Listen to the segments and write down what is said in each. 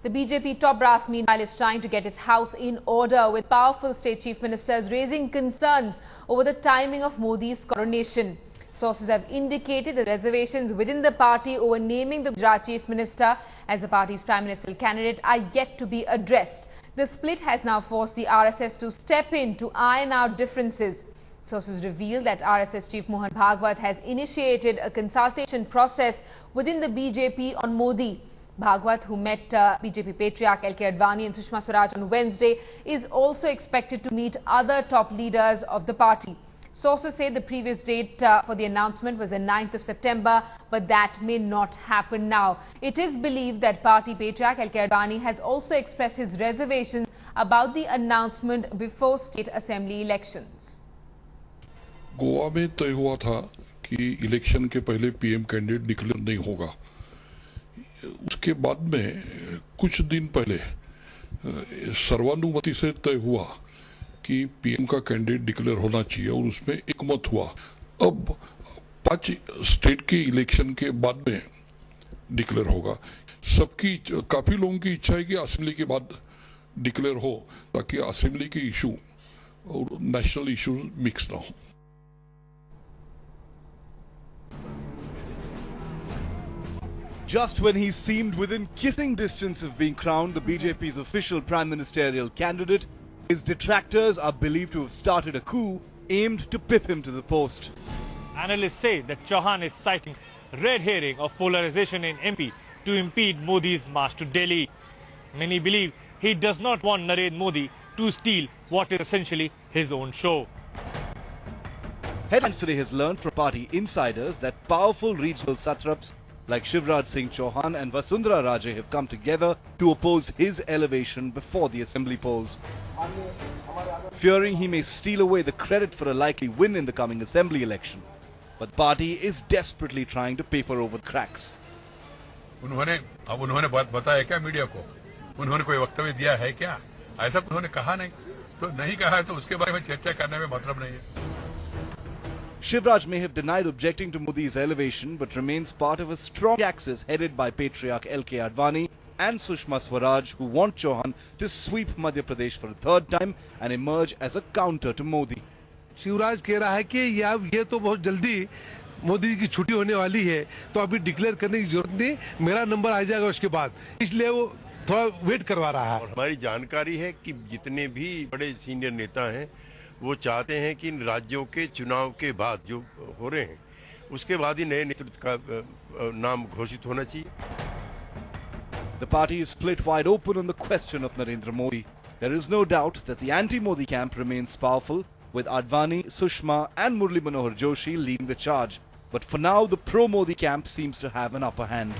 The BJP top brass meanwhile is trying to get its house in order, with powerful state chief ministers raising concerns over the timing of Modi's coronation. Sources have indicated the reservations within the party over naming the Gujarat chief minister as the party's prime ministerial candidate are yet to be addressed. The split has now forced the RSS to step in to iron out differences. Sources reveal that RSS chief Mohan Bhagwat has initiated a consultation process within the BJP on Modi. Bhagwat, who met BJP patriarch L.K. Advani and Sushma Swaraj on Wednesday, is also expected to meet other top leaders of the party. Sources say the previous date for the announcement was the 9th of September, but that may not happen now. It is believed that party patriarch L.K. Advani has also expressed his reservations about the announcement before state assembly elections. Goa में तय हुआ था कि election के पहले PM candidate declare नहीं होगा। उसके बाद में कुछ दिन पहले सर्वानुमति से तय हुआ कि पीएम का कैंडिडेट डिक्लेयर होना चाहिए और उसमें एकमत हुआ। अब 5 स्टेट के इलेक्शन के बाद में डिक्लेयर होगा। काफी लोगों की इच्छा है कि असेंबली के बाद डिक्लेयर हो, ताकि असेंबली के इशू और नेशनल इशू मिक्स ना हो। Just when he seemed within kissing distance of being crowned the BJP's official prime ministerial candidate, his detractors are believed to have started a coup aimed to pip him to the post. Analysts say that Chauhan is citing red herring of polarization in MP to impede Modi's march to Delhi. Many believe he does not want Narendra Modi to steal what is essentially his own show. Headlines Today has learned from party insiders that powerful regional satraps like Shivraj Singh Chauhan and Vasundhara Raje have come together to oppose his elevation before the assembly polls. Fearing he may steal away the credit for a likely win in the coming assembly election. But the party is desperately trying to paper over the cracks. उन्होंने बताया क्या media को? उन्होंने कोई वक्तव्य दिया है क्या? ऐसा उन्होंने कहा नहीं, तो नहीं कहा है तो उसके बारे में चर्चा करने में मतलब नहीं है। Shivraj may have denied objecting to Modi's elevation, but remains part of a strong axis headed by patriarch L.K. Advani and Sushma Swaraj, who want Chauhan to sweep Madhya Pradesh for a third time and emerge as a counter to Modi. Shivraj कह रहा है कि ये तो बहुत जल्दी मोदी की छुट्टी होने वाली है, तो अभी डिक्लेयर करने की जरूरत नहीं, मेरा नंबर आ जाएगा उसके बाद, इसलिए वो थोड़ा वेट करवा रहा है। हमारी जानकारी है कि जितने भी बड़े सीनियर नेता हैं वो चाहते हैं कि इन राज्यों के चुनाव के बाद जो हो रहे हैं उसके बाद ही नए नेतृत्व का नाम घोषित होना चाहिए। The party is split wide open on the question of Narendra Modi. There is no doubt that the anti-Modi camp remains powerful, with Advani, Sushma and Murli Manohar Joshi leading the charge. But for now, the pro-Modi camp seems to have an upper hand.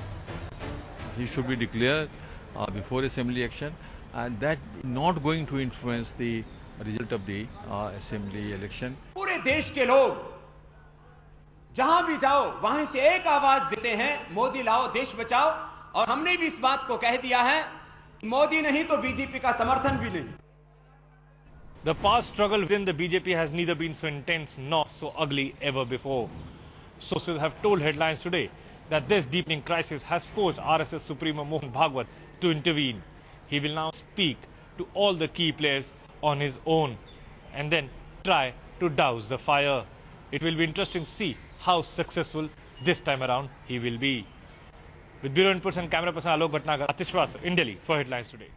He should be declared before assembly election, and that not going to influence the result of the assembly election. पूरे देश के लोग जहां भी जाओ वहां से एक आवाज देते हैं, मोदी लाओ देश बचाओ, और हमने भी इस बात को कह दिया है कि मोदी नहीं तो बीजेपी का समर्थन भी नहीं। The past struggle within the BJP has neither been so intense nor so ugly ever before. Sources have told Headlines Today that this deepening crisis has forced RSS Supremo Mohan Bhagwat to intervene. He will now speak to all the key players on his own and then try to douse the fire. It will be interesting to see how successful this time around he will be. With Bureau Inputs and camera person Alok Bhatnagar, Atish Vasar in Delhi for Headlines Today.